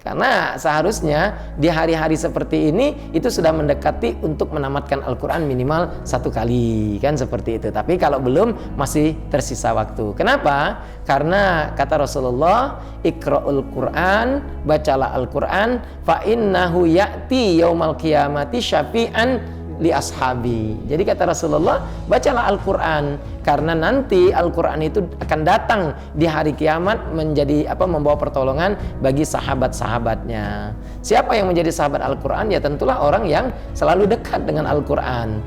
Karena seharusnya di hari-hari seperti ini itu sudah mendekati untuk menamatkan Al-Quran minimal 1 kali, kan seperti itu. Tapi kalau belum, masih tersisa waktu. Kenapa? Karena kata Rasulullah, Iqra'ul Quran, bacalah Al-Quran, fa innahu ya'ti yaumal qiyamati syafi'an li ashabi. Jadi kata Rasulullah, bacalah Al-Quran, karena nanti Al-Quran itu akan datang di hari kiamat menjadi membawa pertolongan bagi sahabat-sahabatnya. Siapa yang menjadi sahabat Al-Quran? Ya tentulah orang yang selalu dekat dengan Al-Quran.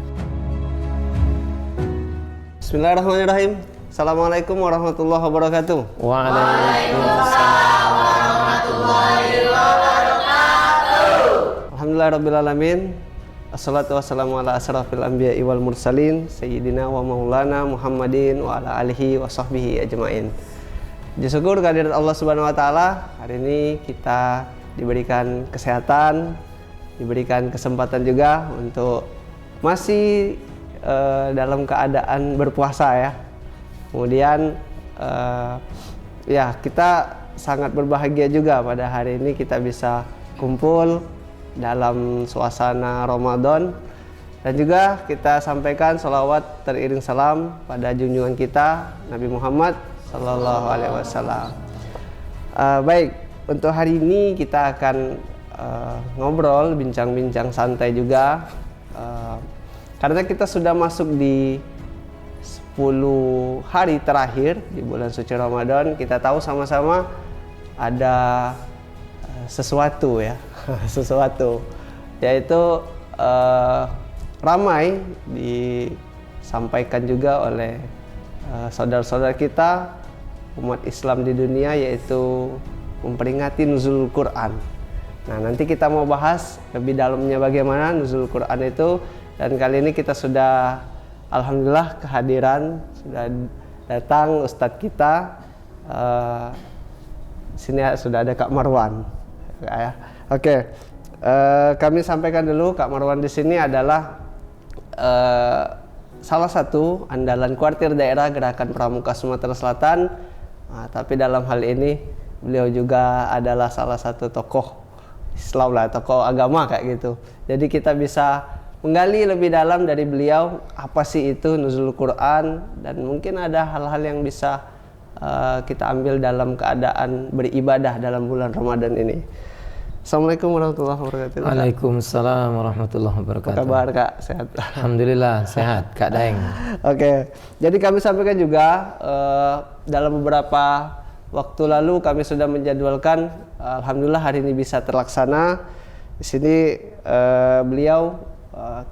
Bismillahirrahmanirrahim. Assalamualaikum warahmatullahi wabarakatuh. Waalaikumsalam warahmatullahi wabarakatuh. Alhamdulillahirrabbilalamin. Assalatu wassalamu ala asrafil anbiya'i wal mursalin Sayyidina wa maulana Muhammadin wa ala alihi wa sahbihi ajma'in. Puji syukur kehadirat Allah subhanahu wa ta'ala. Hari ini kita diberikan kesehatan, diberikan kesempatan juga untuk masih dalam keadaan berpuasa ya. Kemudian ya kita sangat berbahagia juga pada hari ini kita bisa kumpul dalam suasana Ramadan, dan juga kita sampaikan sholawat teriring salam pada junjungan kita Nabi Muhammad Sallallahu Alaihi Wasallam. Baik, untuk hari ini kita akan ngobrol, bincang-bincang santai juga, karena kita sudah masuk di 10 hari terakhir di bulan suci Ramadan. Kita tahu sama-sama ada sesuatu ya, sesuatu, yaitu ramai disampaikan juga oleh saudara-saudara kita umat Islam di dunia, yaitu memperingati nuzul Quran. Nah, nanti kita mau bahas lebih dalamnya bagaimana nuzul Quran itu, dan kali ini kita sudah alhamdulillah kehadiran, sudah datang Ustadz kita. Sini sudah ada Kak Marwan. Ya. Oke, kami sampaikan dulu, Kak Marwan di sini adalah salah satu andalan kuartir daerah Gerakan Pramuka Sumatera Selatan. Nah, tapi dalam hal ini beliau juga adalah salah satu tokoh Islam lah, tokoh agama kayak gitu. Jadi kita bisa menggali lebih dalam dari beliau apa sih itu nuzul Quran, dan mungkin ada hal-hal yang bisa kita ambil dalam keadaan beribadah dalam bulan Ramadan ini. Assalamualaikum warahmatullahi wabarakatuh. Waalaikumsalam warahmatullahi wabarakatuh. Apa kabar Kak? Sehat? Alhamdulillah sehat Kak Daeng. Oke, jadi kami sampaikan juga dalam beberapa waktu lalu kami sudah menjadwalkan, alhamdulillah hari ini bisa terlaksana. Di sini beliau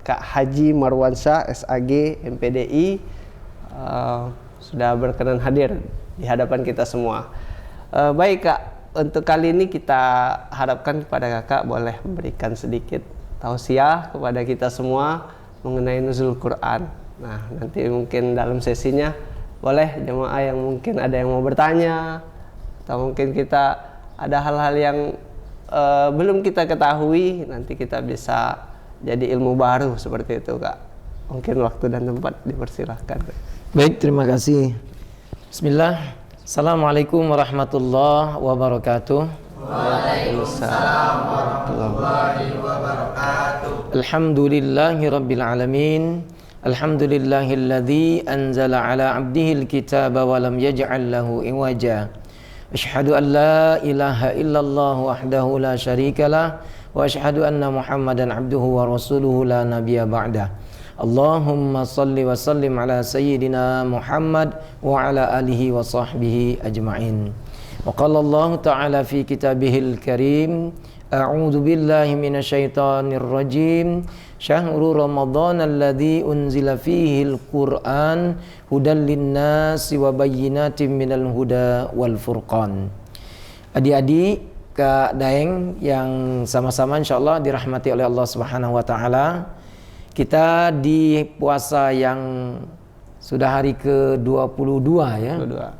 Kak Haji Marwansyah SAG MPDI sudah berkenan hadir di hadapan kita semua. Baik Kak, untuk kali ini kita harapkan kepada Kakak boleh memberikan sedikit tausiah kepada kita semua mengenai nuzul Quran. Nah, nanti mungkin dalam sesinya boleh jemaah yang mungkin ada yang mau bertanya, atau mungkin kita ada hal-hal yang belum kita ketahui, nanti kita bisa jadi ilmu baru seperti itu Kak. Mungkin waktu dan tempat dipersilahkan. Baik, terima kasih. Bismillah. Assalamualaikum warahmatullahi wabarakatuh. Waalaikumsalam warahmatullahi wabarakatuh. Alhamdulillahi rabbil alamin. Alhamdulillahilladzi anzala ala abdihil kitaba wa lam yaj'al lahu iwaja. Asyhadu an la ilaha illallah wahdahu la syarikalah wa asyhadu anna Muhammadan abduhu wa rasuluhu la nabiyya ba'dah. Allahumma salli wa sallim ala sayyidina Muhammad wa ala alihi wa sahbihi ajma'in. Wa qala Allah ta'ala fi kitabihil karim, a'udzu billahi minasyaitonir rajim. Syahrul Ramadan alladzi unzila fihi al-Qur'an hudan lin-nasi wa bayyinatin minal huda wal furqan. Adik-adik Kak Daeng yang sama-sama insyaallah dirahmati oleh Allah Subhanahu wa taala. Kita di puasa yang sudah hari ke-22 ya. 22.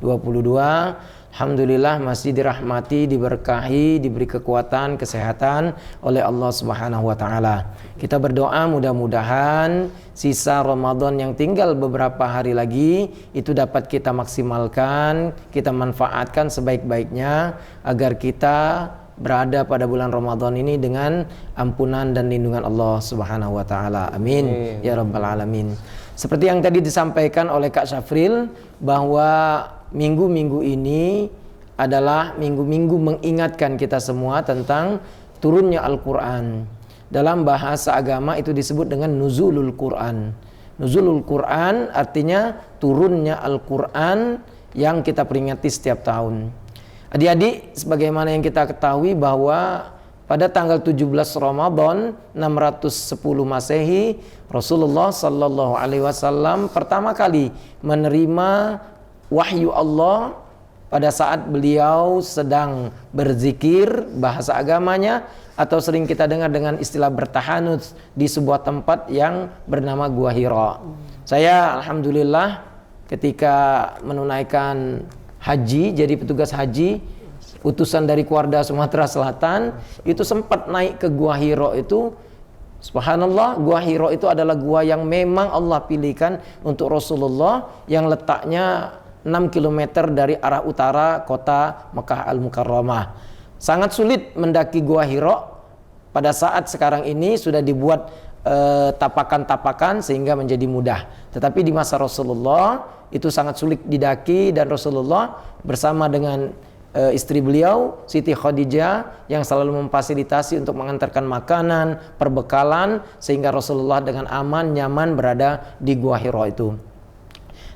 Alhamdulillah masih dirahmati, diberkahi, diberi kekuatan, kesehatan oleh Allah Subhanahu wa taala. Kita berdoa mudah-mudahan sisa Ramadan yang tinggal beberapa hari lagi itu dapat kita maksimalkan, kita manfaatkan sebaik-baiknya agar kita berada pada bulan Ramadan ini dengan ampunan dan lindungan Allah Subhanahu wa taala. Amin ya rabbal alamin. Seperti yang tadi disampaikan oleh Kak Syafril bahwa minggu-minggu ini adalah minggu-minggu mengingatkan kita semua tentang turunnya Al-Qur'an. Dalam bahasa agama itu disebut dengan nuzulul Qur'an. Nuzulul Qur'an artinya turunnya Al-Qur'an yang kita peringati setiap tahun. Adik-adik, sebagaimana yang kita ketahui bahwa pada tanggal 17 Ramadan 610 Masehi, Rasulullah sallallahu alaihi wasallam pertama kali menerima wahyu Allah pada saat beliau sedang berzikir, bahasa agamanya, atau sering kita dengar dengan istilah bertahanut di sebuah tempat yang bernama Gua Hira. Saya alhamdulillah ketika menunaikan haji, jadi petugas haji utusan dari Kuarda Sumatera Selatan, itu sempat naik ke Gua Hira itu. Subhanallah, Gua Hira itu adalah gua yang memang Allah pilihkan untuk Rasulullah, yang letaknya 6 km dari arah utara kota Mekah Al-Mukarramah. Sangat sulit mendaki Gua Hira. Pada saat sekarang ini sudah dibuat tapakan-tapakan sehingga menjadi mudah. Tetapi di masa Rasulullah itu sangat sulit didaki, dan Rasulullah bersama dengan istri beliau Siti Khadijah yang selalu memfasilitasi untuk mengantarkan makanan, perbekalan, sehingga Rasulullah dengan aman, nyaman berada di Gua Hira itu.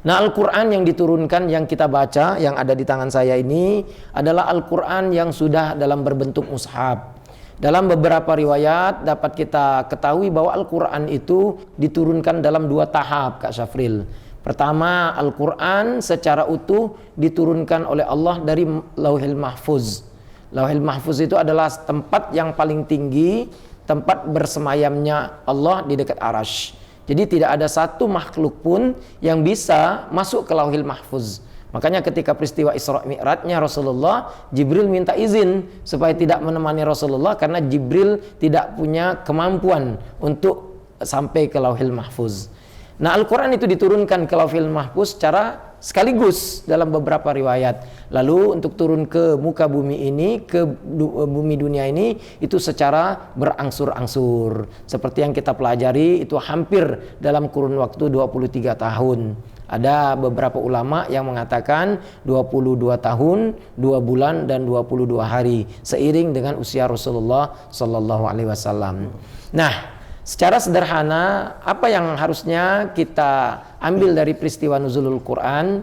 Nah, Al-Quran yang diturunkan yang kita baca, yang ada di tangan saya ini adalah Al-Quran yang sudah dalam berbentuk mushaf. Dalam beberapa riwayat dapat kita ketahui bahwa Al-Quran itu diturunkan dalam 2 tahap, Kak Syafril. Pertama, Al-Quran secara utuh diturunkan oleh Allah dari Lauhil Mahfuz. Lauhil Mahfuz itu adalah tempat yang paling tinggi, tempat bersemayamnya Allah di dekat Arasy. Jadi tidak ada satu makhluk pun yang bisa masuk ke Lauhil Mahfuz. Makanya ketika peristiwa Isra Mi'rajnya Rasulullah, Jibril minta izin supaya tidak menemani Rasulullah karena Jibril tidak punya kemampuan untuk sampai ke Lauhil Mahfuz. Nah, Al-Quran itu diturunkan ke Lauhil Mahfuz secara sekaligus dalam beberapa riwayat. Lalu untuk turun ke muka bumi ini, ke bumi dunia ini, itu secara berangsur-angsur. Seperti yang kita pelajari, itu hampir dalam kurun waktu 23 tahun. Ada beberapa ulama yang mengatakan 22 tahun, 2 bulan dan 22 hari seiring dengan usia Rasulullah sallallahu alaihi wasallam. Nah, secara sederhana apa yang harusnya kita ambil dari peristiwa nuzulul Quran?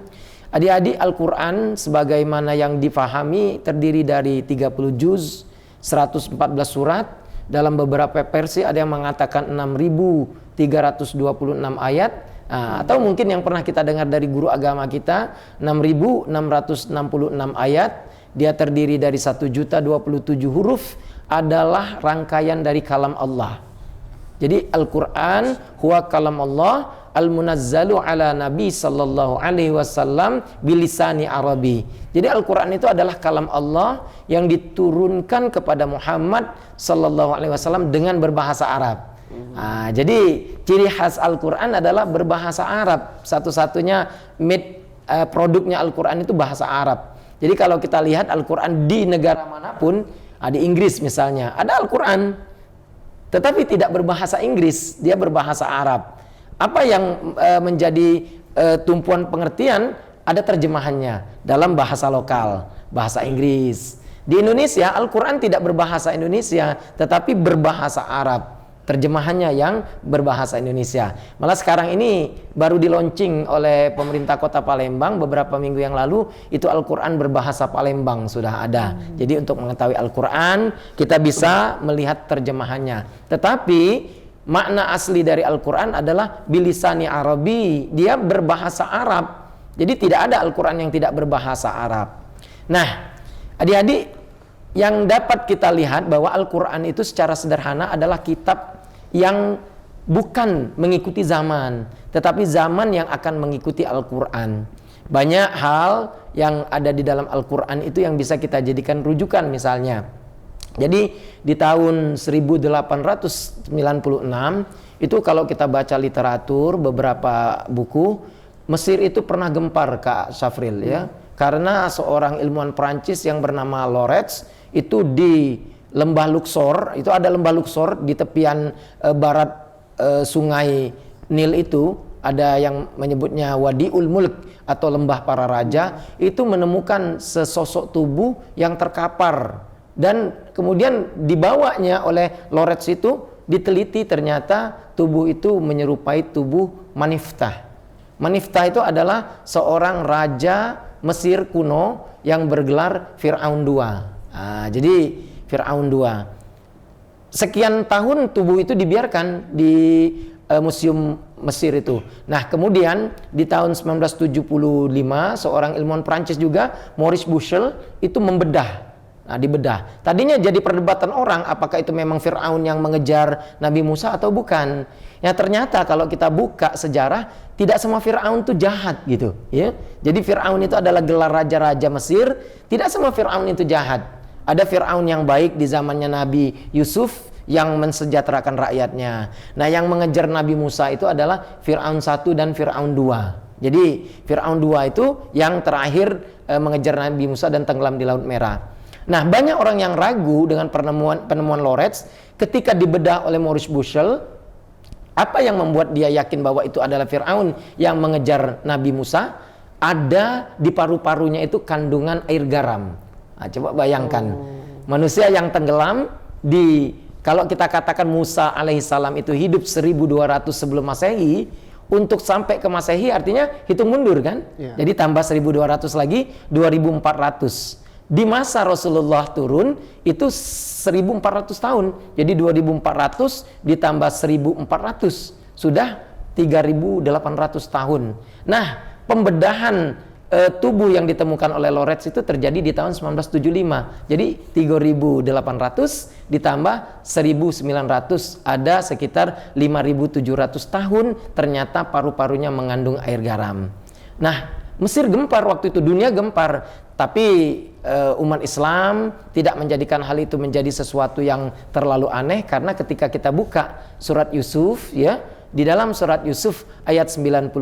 Adik-adik, Al-Quran sebagaimana yang difahami terdiri dari 30 juz, 114 surat. Dalam beberapa versi ada yang mengatakan 6.326 ayat. Atau mungkin yang pernah kita dengar dari guru agama kita 6.666 ayat. Dia terdiri dari 1.027 huruf, adalah rangkaian dari kalam Allah. Jadi Al-Quran huwa kalam Allah al-munazzalu ala Nabi sallallahu alaihi wasallam bilisani Arabi. Jadi Al-Quran itu adalah kalam Allah yang diturunkan kepada Muhammad sallallahu alaihi wasallam dengan berbahasa Arab. Jadi ciri khas Al-Quran adalah berbahasa Arab. Satu-satunya produknya Al-Quran itu bahasa Arab. Jadi kalau kita lihat Al-Quran di negara manapun, di Inggris misalnya, ada Al-Quran, tetapi tidak berbahasa Inggris, dia berbahasa Arab. Apa yang menjadi tumpuan pengertian? Ada terjemahannya dalam bahasa lokal, bahasa Inggris. Di Indonesia, Al-Quran tidak berbahasa Indonesia, tetapi berbahasa Arab. Terjemahannya yang berbahasa Indonesia. Malah sekarang ini baru di-launching oleh pemerintah Kota Palembang beberapa minggu yang lalu, itu Al-Quran berbahasa Palembang sudah ada. Jadi untuk mengetahui Al-Quran, kita bisa melihat terjemahannya. Tetapi makna asli dari Al-Quran adalah bilisani Arabi. Dia berbahasa Arab. Jadi tidak ada Al-Quran yang tidak berbahasa Arab. Nah, adik-adik, yang dapat kita lihat bahwa Al-Quran itu secara sederhana adalah kitab yang bukan mengikuti zaman, tetapi zaman yang akan mengikuti Al-Quran. Banyak hal yang ada di dalam Al-Quran itu yang bisa kita jadikan rujukan misalnya. Jadi di tahun 1896 itu kalau kita baca literatur beberapa buku, Mesir itu pernah gempar, Kak Syafril, ya, karena seorang ilmuwan Prancis yang bernama Lorenz itu di lembah Luxor. Itu ada lembah Luxor di tepian barat sungai Nil itu, ada yang menyebutnya Wadi'ul Mulk atau lembah para raja. Itu menemukan sesosok tubuh yang terkapar, dan kemudian dibawanya oleh Lorenz itu, diteliti ternyata tubuh itu menyerupai tubuh Maniftah. Maniftah itu adalah seorang raja Mesir kuno yang bergelar Fir'aun II. Jadi Fir'aun II. Sekian tahun tubuh itu dibiarkan di museum Mesir itu. Nah, kemudian di tahun 1975 seorang ilmuwan Prancis juga, Maurice Buchel, itu membedah. Nah, dibedah. Tadinya jadi perdebatan orang apakah itu memang Fir'aun yang mengejar Nabi Musa atau bukan. Ya, ternyata kalau kita buka sejarah, tidak semua Fir'aun itu jahat gitu, ya. Jadi Fir'aun itu adalah gelar raja-raja Mesir, tidak semua Fir'aun itu jahat. Ada Fir'aun yang baik di zamannya Nabi Yusuf yang mensejahterakan rakyatnya. Nah, yang mengejar Nabi Musa itu adalah Fir'aun I dan Fir'aun II. Jadi Fir'aun II itu yang terakhir mengejar Nabi Musa dan tenggelam di Laut Merah. Nah, banyak orang yang ragu dengan penemuan Lorenz ketika dibedah oleh Maurice Buchel. Apa yang membuat dia yakin bahwa itu adalah Fir'aun yang mengejar Nabi Musa? Ada di paru-parunya itu kandungan air garam. Nah, coba bayangkan, manusia yang tenggelam kalau kita katakan Musa alaihissalam itu hidup 1200 sebelum Masehi, untuk sampai ke Masehi artinya hitung mundur kan? Ya. Jadi tambah 1200 lagi 2400. Di masa Rasulullah turun itu 1400 tahun. Jadi 2400 ditambah 1400 sudah 3800 tahun. Nah, pembedahan tubuh yang ditemukan oleh Lorenz itu terjadi di tahun 1975. Jadi 3800 ditambah 1900, ada sekitar 5700 tahun ternyata paru-parunya mengandung air garam. Nah, Mesir gempar waktu itu, dunia gempar, tapi umat Islam tidak menjadikan hal itu menjadi sesuatu yang terlalu aneh, karena ketika kita buka surat Yusuf, ya, di dalam surat Yusuf ayat 98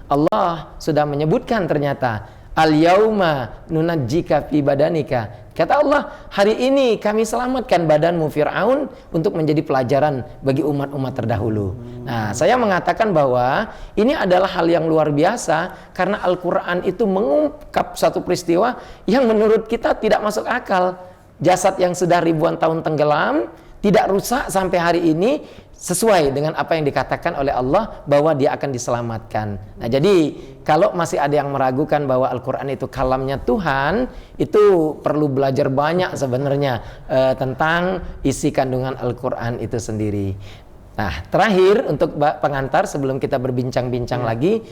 Allah sudah menyebutkan ternyata al-yauma nunajjika fi badanika. Kata Allah, hari ini kami selamatkan badanmu Fir'aun untuk menjadi pelajaran bagi umat-umat terdahulu. Nah, saya mengatakan bahwa ini adalah hal yang luar biasa karena Al-Quran itu mengungkap satu peristiwa yang menurut kita tidak masuk akal. Jasad yang sudah ribuan tahun tenggelam tidak rusak sampai hari ini, sesuai dengan apa yang dikatakan oleh Allah bahwa dia akan diselamatkan. Nah, jadi kalau masih ada yang meragukan bahwa Al-Quran itu kalamnya Tuhan, itu perlu belajar banyak sebenarnya tentang isi kandungan Al-Quran itu sendiri. Nah, terakhir untuk pengantar sebelum kita berbincang-bincang lagi,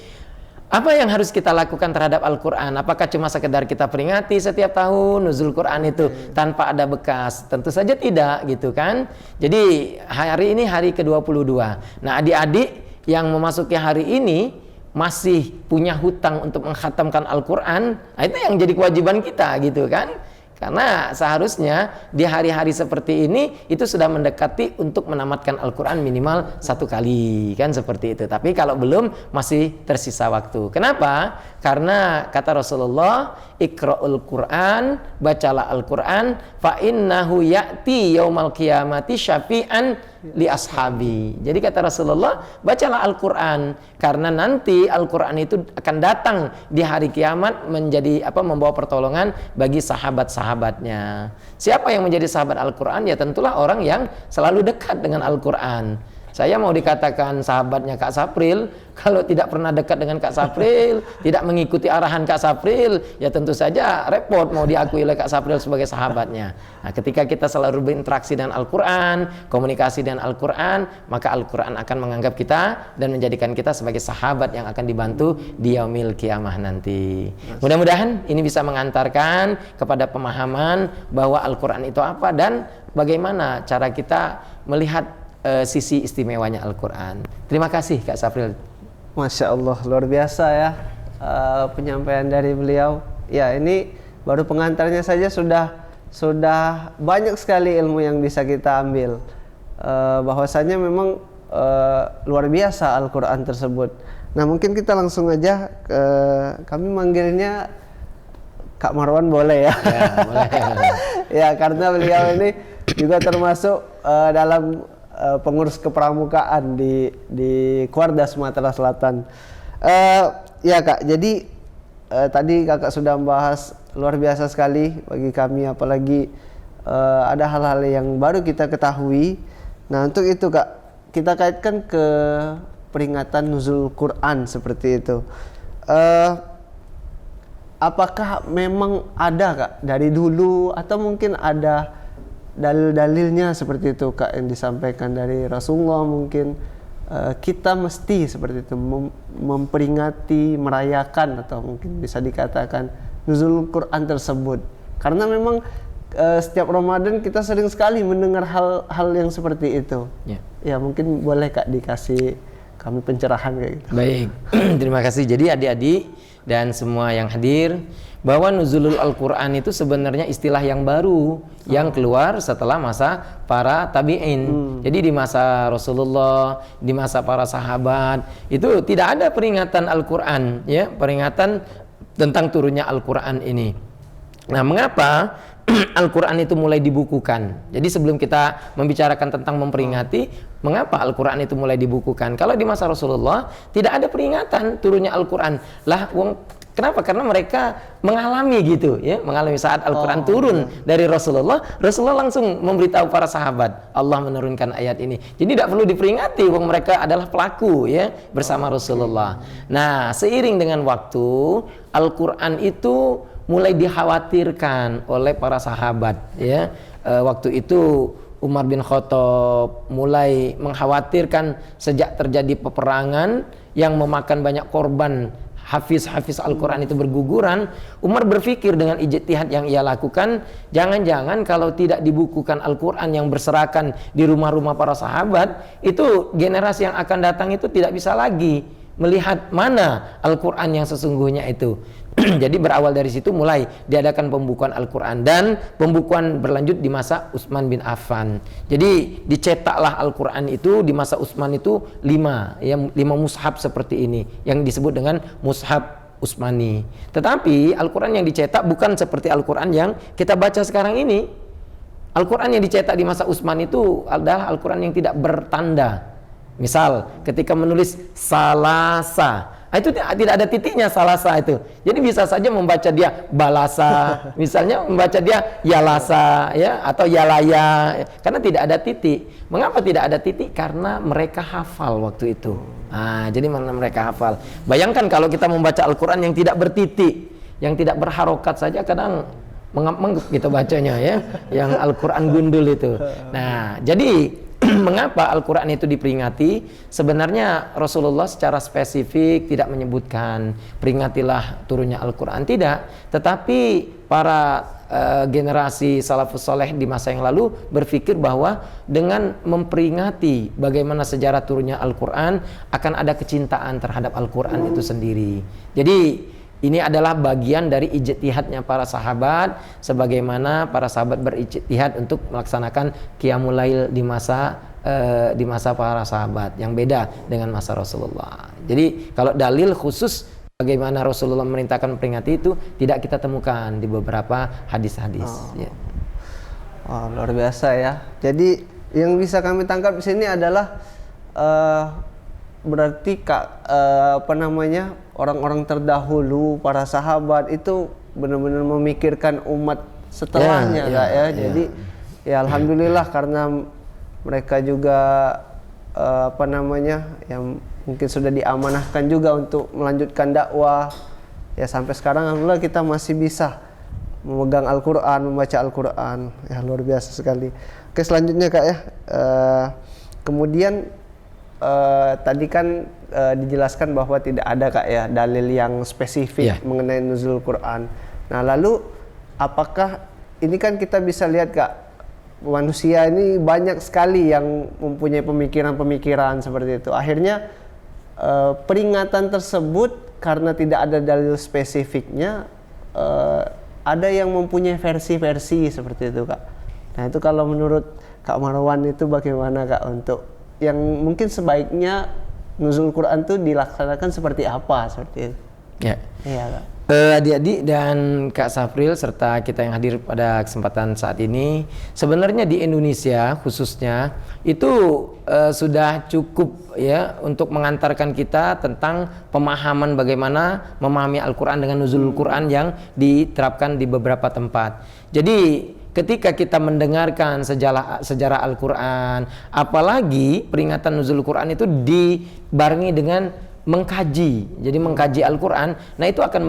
apa yang harus kita lakukan terhadap Al-Quran? Apakah cuma sekedar kita peringati setiap tahun nuzul Quran itu tanpa ada bekas? Tentu saja tidak, gitu kan. Jadi hari ini hari ke-22. Nah, adik-adik yang memasuki hari ini masih punya hutang untuk mengkhatamkan Al-Quran, nah itu yang jadi kewajiban kita, gitu kan. Karena seharusnya di hari-hari seperti ini itu sudah mendekati untuk menamatkan Al-Quran minimal 1 kali, kan seperti itu. Tapi kalau belum, masih tersisa waktu. Kenapa? Karena kata Rasulullah, Iqra'ul Quran, bacalah Al-Quran, fa innahu ya'ti yaumal qiyamati syafi'an li ashabi. Jadi kata Rasulullah, bacalah Al-Quran, karena nanti Al-Quran itu akan datang di hari kiamat menjadi membawa pertolongan bagi sahabat-sahabatnya. Siapa yang menjadi sahabat Al-Quran? Ya tentulah orang yang selalu dekat dengan Al-Quran. Saya mau dikatakan sahabatnya Kak Sapril, kalau tidak pernah dekat dengan Kak Sapril, tidak mengikuti arahan Kak Sapril, ya tentu saja repot mau diakui oleh Kak Sapril sebagai sahabatnya. Nah, ketika kita selalu berinteraksi dengan Al-Quran, komunikasi dengan Al-Quran, maka Al-Quran akan menganggap kita dan menjadikan kita sebagai sahabat yang akan dibantu di yaumil qiyamah nanti. Mudah-mudahan ini bisa mengantarkan kepada pemahaman bahwa Al-Quran itu apa dan bagaimana cara kita melihat sisi istimewanya Al-Quran. Terima kasih Kak Sapril. Masya Allah, luar biasa ya penyampaian dari beliau. Ya, ini baru pengantarnya saja sudah banyak sekali ilmu yang bisa kita ambil. Bahwasanya memang luar biasa Al-Quran tersebut. Nah, mungkin kita langsung aja kami manggilnya Kak Marwan boleh ya. Ya, boleh. Ya, karena beliau ini juga termasuk dalam pengurus kepramukaan di Kuarda Sumatera Selatan. Ya Kak, jadi tadi Kakak sudah membahas luar biasa sekali bagi kami, apalagi ada hal-hal yang baru kita ketahui. Nah, untuk itu Kak, kita kaitkan ke peringatan nuzul Quran seperti itu. Apakah memang ada Kak dari dulu, atau mungkin ada dalil-dalilnya seperti itu Kak yang disampaikan dari Rasulullah, mungkin kita mesti seperti itu memperingati, merayakan, atau mungkin bisa dikatakan nuzul Quran tersebut, karena memang setiap Ramadan kita sering sekali mendengar hal-hal yang seperti itu. Ya mungkin boleh Kak dikasih kami pencerahan kayak gitu. Baik, terima kasih. Jadi adik-adik dan semua yang hadir, bahwa nuzulul Al-Quran itu sebenarnya istilah yang baru yang keluar setelah masa para tabi'in. Jadi di masa Rasulullah, di masa para sahabat itu tidak ada peringatan Al-Quran, ya, peringatan tentang turunnya Al-Quran ini. Nah, mengapa Al-Quran itu mulai dibukukan? Jadi sebelum kita membicarakan tentang memperingati, mengapa Al-Quran itu mulai dibukukan? Kalau di masa Rasulullah tidak ada peringatan turunnya Al-Quran. Lah, kenapa? Karena mereka mengalami gitu, ya, mengalami saat Al-Quran turun dari Rasulullah. Rasulullah langsung memberitahu para sahabat, Allah menurunkan ayat ini. Jadi tidak perlu diperingati, wong mereka adalah pelaku, ya, bersama Rasulullah. Nah, seiring dengan waktu, Al-Quran itu mulai dikhawatirkan oleh para sahabat, ya. Waktu itu Umar bin Khattab mulai mengkhawatirkan sejak terjadi peperangan yang memakan banyak korban, hafiz Al-Quran itu berguguran. Umar berpikir dengan ijtihad yang ia lakukan, jangan-jangan kalau tidak dibukukan Al-Quran yang berserakan di rumah-rumah para sahabat, itu generasi yang akan datang itu tidak bisa lagi melihat mana Al-Quran yang sesungguhnya itu. Jadi berawal dari situ mulai diadakan pembukuan Al-Quran, dan pembukuan berlanjut di masa Utsman bin Affan. Jadi dicetaklah Al-Quran itu di masa Utsman itu 5 mushaf seperti ini yang disebut dengan mushaf Utsmani. Tetapi Al-Quran yang dicetak bukan seperti Al-Quran yang kita baca sekarang ini. Al-Quran yang dicetak di masa Utsman itu adalah Al-Quran yang tidak bertanda. Misal ketika menulis salasa, itu tidak ada titiknya salasa itu. Jadi bisa saja membaca dia balasa, misalnya membaca dia yalasa, ya, atau yalaya, karena tidak ada titik. Mengapa tidak ada titik? Karena mereka hafal waktu itu. Nah, jadi mana mereka hafal. Bayangkan kalau kita membaca Al-Quran yang tidak bertitik, yang tidak berharokat saja, kadang menggap kita bacanya, ya, yang Al-Quran gundul itu. Nah, jadi mengapa Al-Quran itu diperingati? Sebenarnya Rasulullah secara spesifik tidak menyebutkan peringatilah turunnya Al-Quran, tidak. Tetapi para generasi salafus soleh di masa yang lalu berpikir bahwa dengan memperingati bagaimana sejarah turunnya Al-Quran, akan ada kecintaan terhadap Al-Quran itu sendiri. Jadi ini adalah bagian dari ijtihadnya para sahabat, sebagaimana para sahabat berijtihad untuk melaksanakan qiyamul lail di masa para sahabat, yang beda dengan masa Rasulullah. Jadi kalau dalil khusus bagaimana Rasulullah memerintahkan peringati itu tidak kita temukan di beberapa hadis-hadis. Ya. Oh, luar biasa ya. Jadi yang bisa kami tangkap di sini adalah berarti orang-orang terdahulu, para sahabat itu benar-benar memikirkan umat setelahnya, ya. Jadi ya alhamdulillah, karena mereka juga yang mungkin sudah diamanahkan juga untuk melanjutkan dakwah. Ya sampai sekarang alhamdulillah kita masih bisa memegang Al-Quran, membaca Al-Quran. Ya luar biasa sekali. Oke, selanjutnya Kak, ya. Kemudian tadi kan dijelaskan bahwa tidak ada Kak, ya, dalil yang spesifik mengenai nuzul Quran. Nah, lalu apakah ini kan kita bisa lihat Kak, manusia ini banyak sekali yang mempunyai pemikiran-pemikiran seperti itu. Akhirnya peringatan tersebut karena tidak ada dalil spesifiknya, ada yang mempunyai versi-versi seperti itu Kak. Nah, itu kalau menurut Kak Marwan itu bagaimana Kak, untuk yang mungkin sebaiknya nuzul Quran itu dilaksanakan seperti apa, seperti itu? Ya. Iya Kak. Adik-adik dan Kak Safril serta kita yang hadir pada kesempatan saat ini, sebenarnya di Indonesia khususnya itu sudah cukup ya untuk mengantarkan kita tentang pemahaman bagaimana memahami Al-Quran dengan nuzulul Quran yang diterapkan di beberapa tempat. Jadi ketika kita mendengarkan sejarah Al-Quran, apalagi peringatan nuzulul Quran itu dibarengi dengan mengkaji, jadi mengkaji Al-Quran, nah itu akan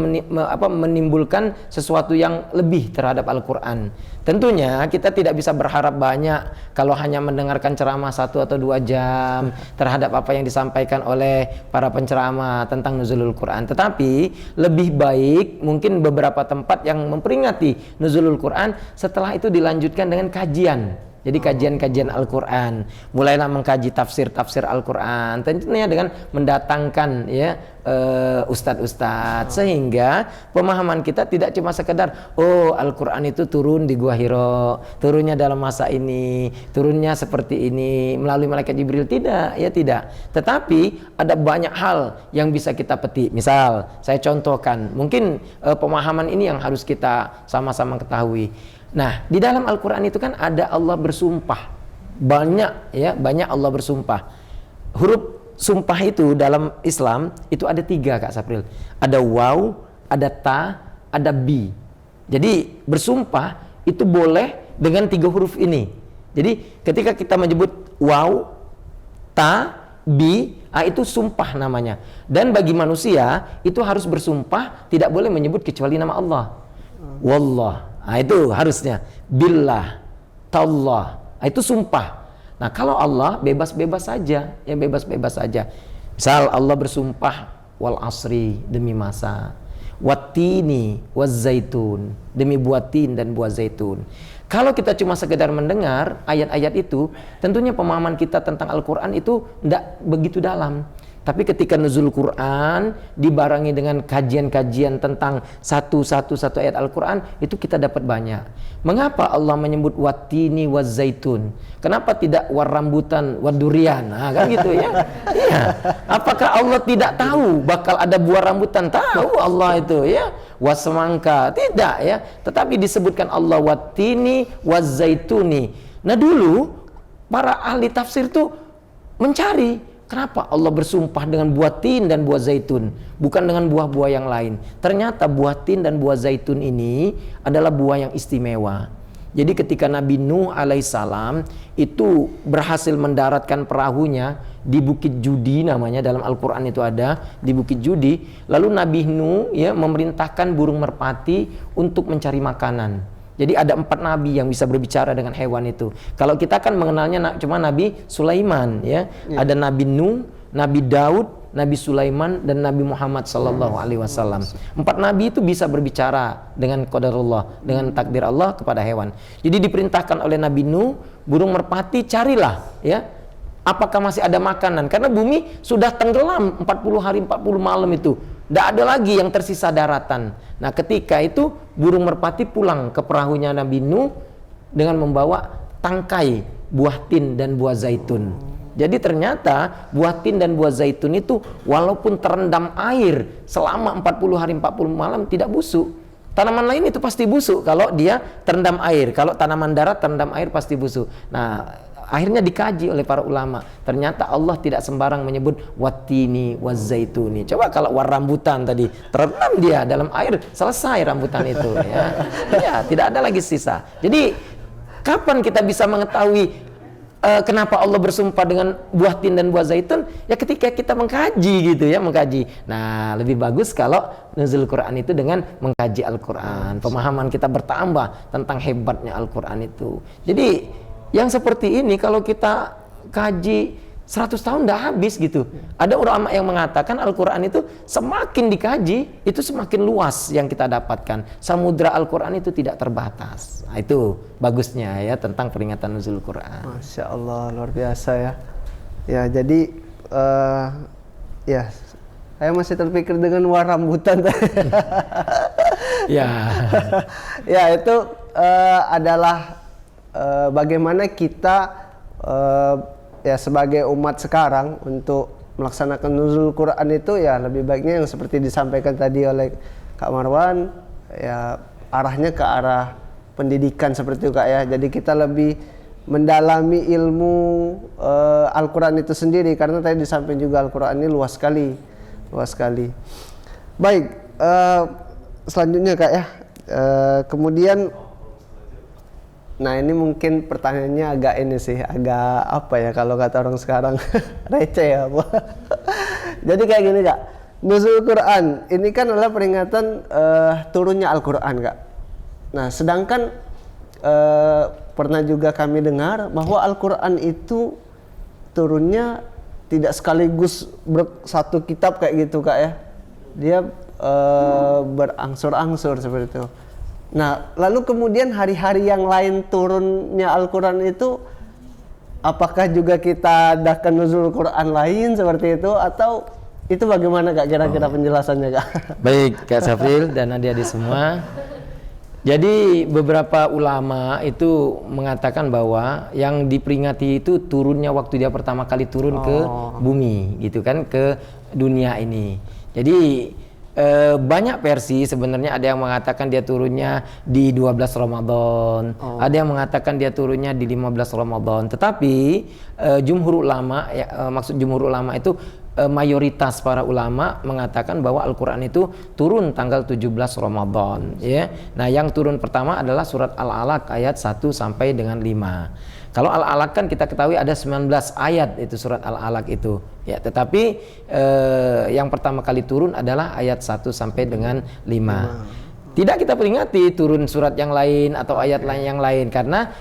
menimbulkan sesuatu yang lebih terhadap Al-Quran. Tentunya kita tidak bisa berharap banyak kalau hanya mendengarkan ceramah 1 atau 2 jam terhadap apa yang disampaikan oleh para penceramah tentang nuzulul Quran. Tetapi lebih baik mungkin beberapa tempat yang memperingati nuzulul Quran, setelah itu dilanjutkan dengan kajian. Jadi kajian-kajian Al-Quran, mulailah mengkaji tafsir-tafsir Al-Quran, tentunya dengan mendatangkan ya ustadz-ustadz, sehingga pemahaman kita tidak cuma sekedar oh Al-Quran itu turun di Gua Hiro, turunnya dalam masa ini, turunnya seperti ini melalui malaikat Jibril, tidak, ya tidak. Tetapi ada banyak hal yang bisa kita petik. Misal saya contohkan, mungkin pemahaman ini yang harus kita sama-sama ketahui. Nah, di dalam Al-Quran itu kan ada Allah bersumpah. Banyak Allah bersumpah. Huruf sumpah itu dalam Islam itu ada 3, Kak Sapril. Ada waw, ada ta, ada bi. Jadi bersumpah itu boleh dengan 3 huruf ini. Jadi ketika kita menyebut waw, ta, bi, itu sumpah namanya. Dan bagi manusia itu harus bersumpah, tidak boleh menyebut kecuali nama Allah. Wallah. Nah, itu harusnya billah, tallah. Nah, itu sumpah. Nah, kalau Allah bebas-bebas saja, ya bebas-bebas saja. Misal Allah bersumpah wal asri, demi masa, wattini waz zaitun, demi buah tin dan buah zaitun. Kalau kita cuma sekedar mendengar ayat-ayat itu, tentunya pemahaman kita tentang Al-Quran itu tidak begitu dalam. Tapi ketika nuzul Quran dibarengi dengan kajian-kajian tentang satu ayat Al-Quran, itu kita dapat banyak. Mengapa Allah menyebut wattini waz zaitun? Kenapa tidak warrambutan wadurian? Nah, kan gitu ya. Ya. Apakah Allah tidak tahu bakal ada buah rambutan? Tahu Allah itu ya. Wasemangka, tidak ya. Tetapi disebutkan Allah wattini waz zaituni. Nah, dulu para ahli tafsir tuh mencari kenapa Allah bersumpah dengan buah tin dan buah zaitun, bukan dengan buah-buah yang lain. Ternyata buah tin dan buah zaitun ini adalah buah yang istimewa. Jadi ketika Nabi Nuh alaihissalam itu berhasil mendaratkan perahunya di Bukit Judi, namanya dalam Al-Quran itu ada, di Bukit Judi. Lalu Nabi Nuh ya memerintahkan burung merpati untuk mencari makanan. Jadi ada 4 nabi yang bisa berbicara dengan hewan itu. Kalau kita kan mengenalnya cuma Nabi Sulaiman ya. Ada Nabi Nuh, Nabi Daud, Nabi Sulaiman dan Nabi Muhammad sallallahu alaihi wasallam. 4 nabi itu bisa berbicara dengan qadarullah, dengan takdir Allah kepada hewan. Jadi diperintahkan oleh Nabi Nuh, burung merpati carilah ya, apakah masih ada makanan, karena bumi sudah tenggelam 40 hari 40 malam itu. Tidak ada lagi yang tersisa daratan. Nah, ketika itu burung merpati pulang ke perahunya Nabi Nuh dengan membawa tangkai buah tin dan buah zaitun. Jadi ternyata buah tin dan buah zaitun itu walaupun terendam air selama 40 hari 40 malam tidak busuk. Tanaman lain itu pasti busuk kalau dia terendam air. Kalau tanaman darat terendam air pasti busuk. Nah, akhirnya dikaji oleh para ulama. Ternyata Allah tidak sembarang menyebut wattini waz zaituni. Coba kalau rambutan tadi terendam dia dalam air, selesai rambutan itu ya. Ya, tidak ada lagi sisa. Jadi kapan kita bisa mengetahui kenapa Allah bersumpah dengan buah tin dan buah zaitun? Ya ketika kita mengkaji gitu ya, mengkaji. Nah, lebih bagus kalau nuzul Quran itu dengan mengkaji Al-Quran. Pemahaman kita bertambah tentang hebatnya Al-Quran itu. Jadi yang seperti ini kalau kita kaji 100 tahun udah habis gitu. Ada ulama yang mengatakan Al-Quran itu semakin dikaji, itu semakin luas yang kita dapatkan. Samudra Al-Quran itu tidak terbatas. Nah, itu bagusnya ya tentang peringatan nuzul Quran. Masya Allah, luar biasa ya. Ya, jadi ya saya masih terpikir dengan buah rambutan. Ya. Ya, itu adalah bagaimana kita ya sebagai umat sekarang untuk melaksanakan nuzul Quran itu ya lebih baiknya yang seperti disampaikan tadi oleh Kak Marwan, ya arahnya ke arah pendidikan seperti itu Kak ya. Jadi kita lebih mendalami ilmu Al-Quran itu sendiri, karena tadi di samping juga Al-Quran ini luas sekali. Baik, selanjutnya Kak ya, kemudian, nah ini mungkin pertanyaannya agak ini sih, agak apa ya kalau kata orang sekarang, receh ya Bu. Jadi kayak gini Kak, Nuzul Quran ini kan adalah peringatan turunnya Al-Quran Kak. Nah sedangkan pernah juga kami dengar bahwa Al-Quran itu turunnya tidak sekaligus satu kitab kayak gitu Kak ya. Dia berangsur-angsur seperti itu. Nah lalu kemudian hari-hari yang lain turunnya Al-Quran itu, apakah juga kita adakan nuzul Quran lain seperti itu, atau itu bagaimana Kak kira-kira penjelasannya Kak? Baik Kak Safril dan adik-adik semua. Jadi beberapa ulama itu mengatakan bahwa yang diperingati itu turunnya waktu dia pertama kali turun ke bumi gitu kan, ke dunia ini. Jadi banyak versi sebenarnya, ada yang mengatakan dia turunnya di 12 Ramadan, ada yang mengatakan dia turunnya di 15 Ramadan. Tetapi jumhur ulama, maksud jumhur ulama itu mayoritas para ulama mengatakan bahwa Al-Quran itu turun tanggal 17 Ramadan ya. Nah yang turun pertama adalah surat Al-Alaq ayat 1 sampai dengan 5. Kalau Al-Alaq kan kita ketahui ada 19 ayat itu surat Al-Alaq itu ya, tetapi yang pertama kali turun adalah ayat 1 sampai dengan 5. Tidak kita peringati turun surat yang lain atau ayat lain yang lain, karena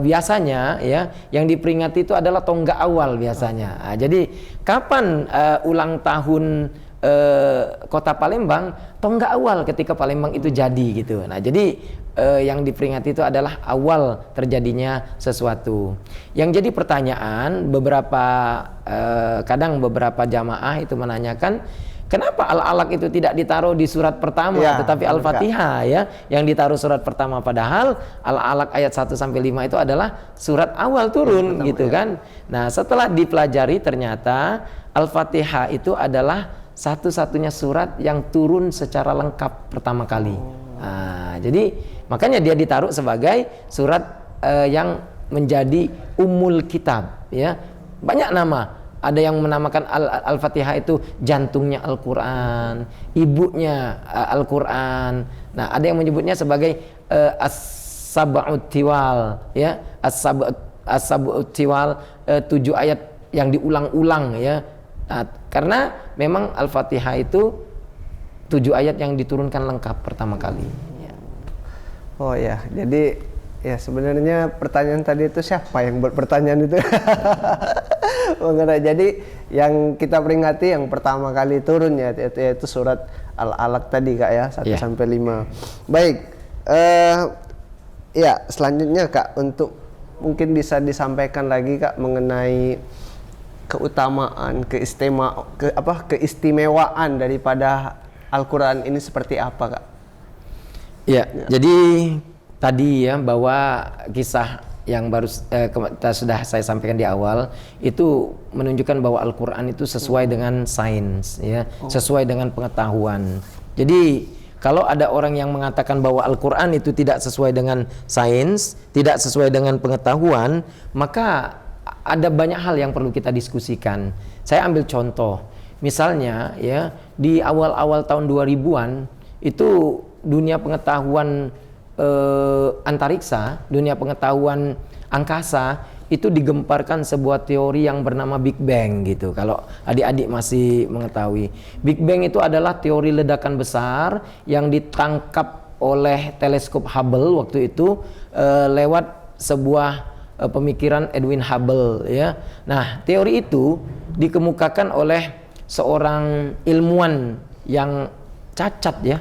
biasanya ya yang diperingati itu adalah tonggak awal biasanya. Nah, jadi kapan ulang tahun Kota Palembang? Tonggak awal ketika Palembang itu jadi gitu. Nah jadi yang diperingati itu adalah awal terjadinya sesuatu. Yang jadi pertanyaan kadang beberapa jamaah itu menanyakan, kenapa Al-Alaq itu tidak ditaruh di surat pertama ya, tetapi Al-Fatihah ya yang ditaruh surat pertama, padahal Al-Alaq ayat 1 sampai 5 itu adalah surat awal turun gitu kan. Nah, setelah dipelajari ternyata Al-Fatihah itu adalah satu-satunya surat yang turun secara lengkap pertama kali. Nah, jadi makanya dia ditaruh sebagai surat yang menjadi Ummul Kitab ya. Banyak nama. Ada yang menamakan Al-Fatihah itu jantungnya Al-Quran, ibunya Al-Quran. Nah, ada yang menyebutnya sebagai As-Sab'ut Tiwal, ya, As-Sab'ut Tiwal, 7 ayat yang diulang-ulang, ya. Nah, karena memang Al-Fatihah itu 7 ayat yang diturunkan lengkap pertama kali. Ya. Oh ya, jadi ya sebenarnya pertanyaan tadi itu siapa yang buat pertanyaan itu? Jadi yang kita peringati yang pertama kali turun ya yaitu surat Al-Alaq tadi Kak ya, 1 sampai 5. Baik. Ya, selanjutnya Kak, untuk mungkin bisa disampaikan lagi Kak mengenai keutamaan, keistimewaan daripada Al-Quran ini seperti apa Kak? Ya. Jadi tadi ya bahwa kisah yang baru sudah saya sampaikan di awal itu menunjukkan bahwa Al-Quran itu sesuai dengan sains ya, sesuai dengan pengetahuan. Jadi kalau ada orang yang mengatakan bahwa Al-Quran itu tidak sesuai dengan sains, tidak sesuai dengan pengetahuan, maka ada banyak hal yang perlu kita diskusikan. Saya ambil contoh, misalnya ya di awal-awal tahun 2000-an itu dunia pengetahuan antariksa, dunia pengetahuan angkasa itu digemparkan sebuah teori yang bernama Big Bang gitu. Kalau adik-adik masih mengetahui, Big Bang itu adalah teori ledakan besar yang ditangkap oleh teleskop Hubble waktu itu lewat sebuah pemikiran Edwin Hubble ya. Nah, teori itu dikemukakan oleh seorang ilmuwan yang cacat ya.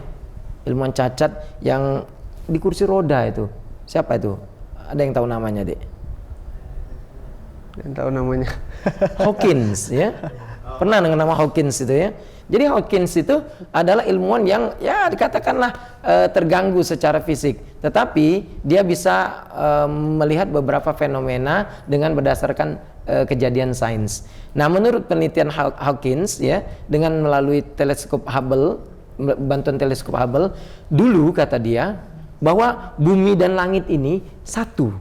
Ilmuwan cacat yang di kursi roda itu. Siapa itu? Ada yang tahu namanya, Dek? Yang tahu namanya. Hawkins ya. Pernah dengan nama Hawkins itu ya. Jadi Hawkins itu adalah ilmuwan yang ya dikatakanlah terganggu secara fisik, tetapi dia bisa melihat beberapa fenomena dengan berdasarkan kejadian sains. Nah, menurut penelitian Hawkins ya, dengan melalui teleskop Hubble bantuan teleskop Hubble, dulu kata dia bahwa bumi dan langit ini satu.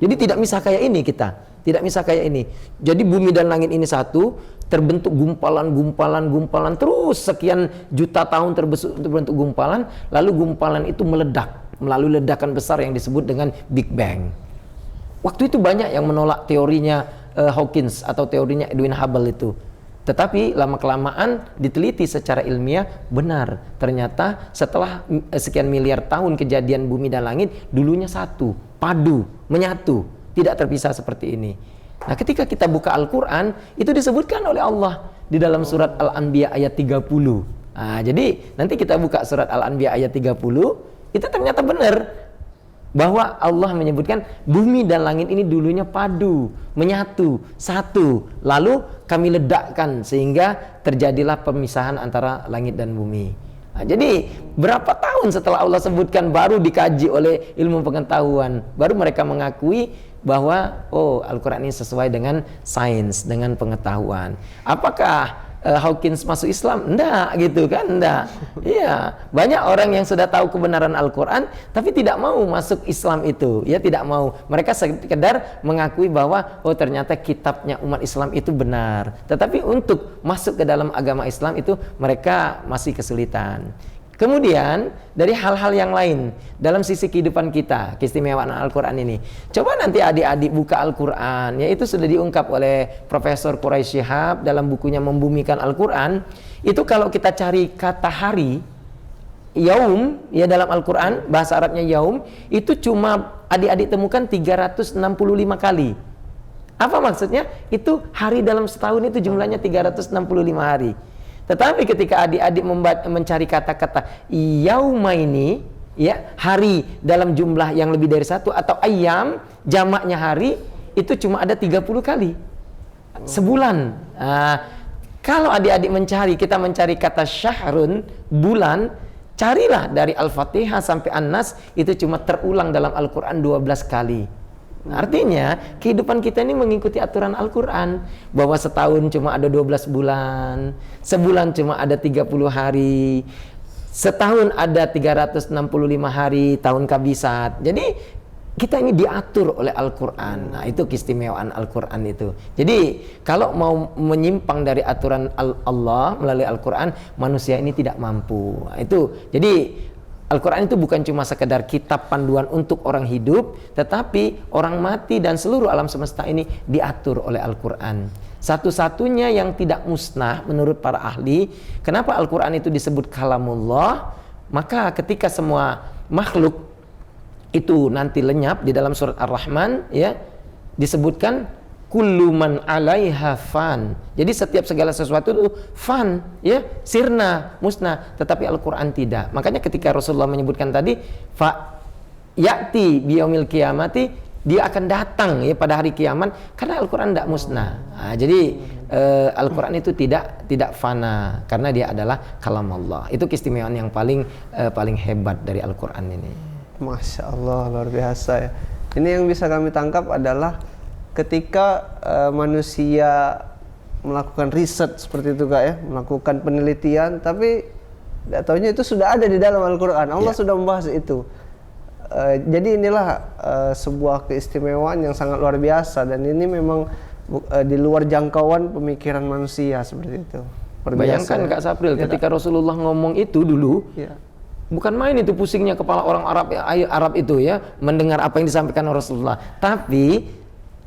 Jadi tidak bisa kayak ini kita, tidak bisa kayak ini. Jadi bumi dan langit ini satu, terbentuk gumpalan terus sekian juta tahun terbentuk gumpalan, lalu gumpalan itu meledak melalui ledakan besar yang disebut dengan Big Bang. Waktu itu banyak yang menolak teorinya Hawking atau teorinya Edwin Hubble itu. Tetapi lama-kelamaan diteliti secara ilmiah, benar. Ternyata setelah sekian miliar tahun kejadian bumi dan langit, dulunya satu, padu, menyatu, tidak terpisah seperti ini. Nah, ketika kita buka Al-Quran, itu disebutkan oleh Allah di dalam surat Al-Anbiya ayat 30. Nah, jadi nanti kita buka surat Al-Anbiya ayat 30, itu ternyata benar. Bahwa Allah menyebutkan bumi dan langit ini dulunya padu, menyatu, satu. Lalu kami ledakkan sehingga terjadilah pemisahan antara langit dan bumi. Nah, jadi berapa tahun setelah Allah sebutkan baru dikaji oleh ilmu pengetahuan, baru mereka mengakui bahwa Al-Quran ini sesuai dengan sains, dengan pengetahuan. Apakah Hawkins masuk Islam? Enggak, gitu kan? Enggak. Iya, banyak orang yang sudah tahu kebenaran Al-Quran tapi tidak mau masuk Islam itu, ya tidak mau. Mereka sekedar mengakui bahwa ternyata kitabnya umat Islam itu benar. Tetapi untuk masuk ke dalam agama Islam itu mereka masih kesulitan. Kemudian dari hal-hal yang lain dalam sisi kehidupan kita, keistimewaan Al-Quran ini. Coba nanti adik-adik buka Al-Quran, yaitu sudah diungkap oleh Profesor Quraisy Shihab dalam bukunya Membumikan Al-Quran. Itu kalau kita cari kata hari, yaum, ya dalam Al-Quran, bahasa Arabnya yaum, itu cuma adik-adik temukan 365 kali. Apa maksudnya? Itu hari dalam setahun itu jumlahnya 365 hari. Tetapi ketika adik-adik mencari kata-kata yauma ini, ya hari dalam jumlah yang lebih dari satu, atau ayam jamaknya hari, itu cuma ada 30 kali sebulan. Kalau adik-adik kita mencari kata syahrun, bulan, carilah dari Al-Fatihah sampai An-Nas, itu cuma terulang dalam Al-Quran 12 kali. Artinya kehidupan kita ini mengikuti aturan Al-Quran, bahwa setahun cuma ada 12 bulan, sebulan cuma ada 30 hari, setahun ada 365 hari, tahun kabisat. Jadi kita ini diatur oleh Al-Quran. Nah, itu keistimewaan Al-Quran itu. Jadi kalau mau menyimpang dari aturan Allah melalui Al-Quran, manusia ini tidak mampu. Nah, itu jadi Al-Quran itu bukan cuma sekedar kitab panduan untuk orang hidup, tetapi orang mati dan seluruh alam semesta ini diatur oleh Al-Quran. Satu-satunya yang tidak musnah menurut para ahli, kenapa Al-Quran itu disebut kalamullah? Maka ketika semua makhluk itu nanti lenyap, di dalam surat Ar-Rahman ya disebutkan kullu man 'alaiha fan. Jadi setiap segala sesuatu itu fan, ya, sirna, musnah, tetapi Al-Qur'an tidak. Makanya ketika Rasulullah menyebutkan tadi fa ya'ti biyaumil qiyamati, dia akan datang ya pada hari kiamat, karena Al-Qur'an tidak musnah. Nah, jadi Al-Qur'an itu tidak fana karena dia adalah kalam Allah. Itu keistimewaan yang paling hebat dari Al-Qur'an ini. Masya Allah, luar biasa ya. Ini yang bisa kami tangkap adalah ketika manusia melakukan riset seperti itu Kak ya, melakukan penelitian, tapi tidak tahunya itu sudah ada di dalam Al-Quran. Allah sudah membahas itu. Jadi inilah sebuah keistimewaan yang sangat luar biasa, dan ini memang di luar jangkauan pemikiran manusia seperti itu. Bayangkan Kak Sapril, ketika Rasulullah ngomong itu dulu, bukan main itu pusingnya kepala orang Arab itu ya, mendengar apa yang disampaikan Rasulullah. Tapi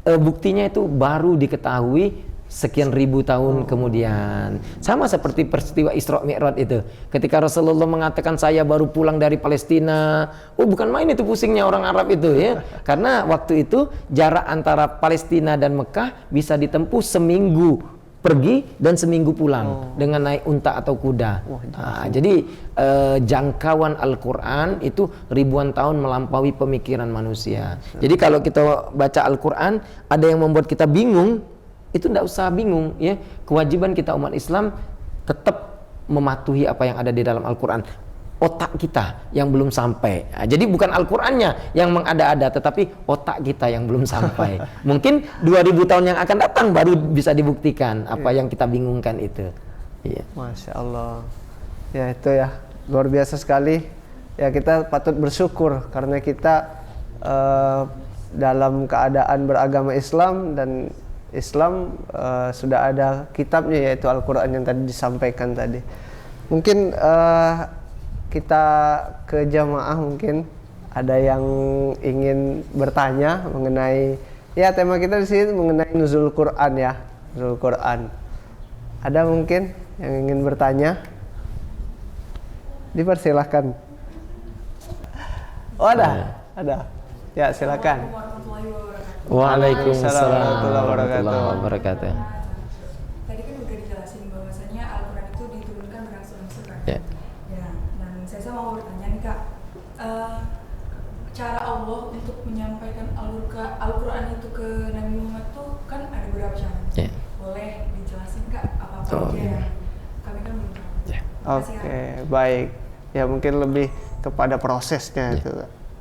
buktinya itu baru diketahui sekian ribu tahun kemudian. Sama seperti peristiwa Isra Mi'raj itu. Ketika Rasulullah mengatakan saya baru pulang dari Palestina, bukan main itu pusingnya orang Arab itu ya. Karena waktu itu jarak antara Palestina dan Mekah bisa ditempuh seminggu pergi dan seminggu pulang dengan naik unta atau kuda. Jadi jangkauan Al-Quran itu ribuan tahun melampaui pemikiran manusia. Jadi kalau kita baca Al-Quran ada yang membuat kita bingung, itu tidak usah bingung ya. Kewajiban kita umat Islam tetap mematuhi apa yang ada di dalam Al-Quran. Otak kita yang belum sampai. Jadi bukan Al-Qur'annya yang mengada-ada, tetapi otak kita yang belum sampai. Mungkin 2000 tahun yang akan datang baru bisa dibuktikan apa yang kita bingungkan itu. Iya. Masya Allah. Ya itu ya, luar biasa sekali. Ya kita patut bersyukur karena kita dalam keadaan beragama Islam, dan Islam sudah ada kitabnya yaitu Al-Quran yang tadi disampaikan tadi. Mungkin kita ke jamaah, mungkin ada yang ingin bertanya mengenai, ya tema kita di sini mengenai nuzul Quran ya, nuzul Quran. Ada mungkin yang ingin bertanya? Dipersilahkan. Oh ada. Ya silakan. Waalaikumsalam warahmatullahi wabarakatuh. Tadi kan udah dijelasin bahwasanya Al-Quran itu diturunkan berangsur-angsur kan? Ya. Ya, dan saya mau bertanya nih Kak, cara Allah untuk menyampaikan Al-Quran itu ke Nabi Muhammad tuh kan ada beberapa cara. Ya. Boleh dijelasin Kak apa-apa aja iya. ya? Kami kan belum tahu. Ya. Oke, baik. Ya mungkin lebih kepada prosesnya itu.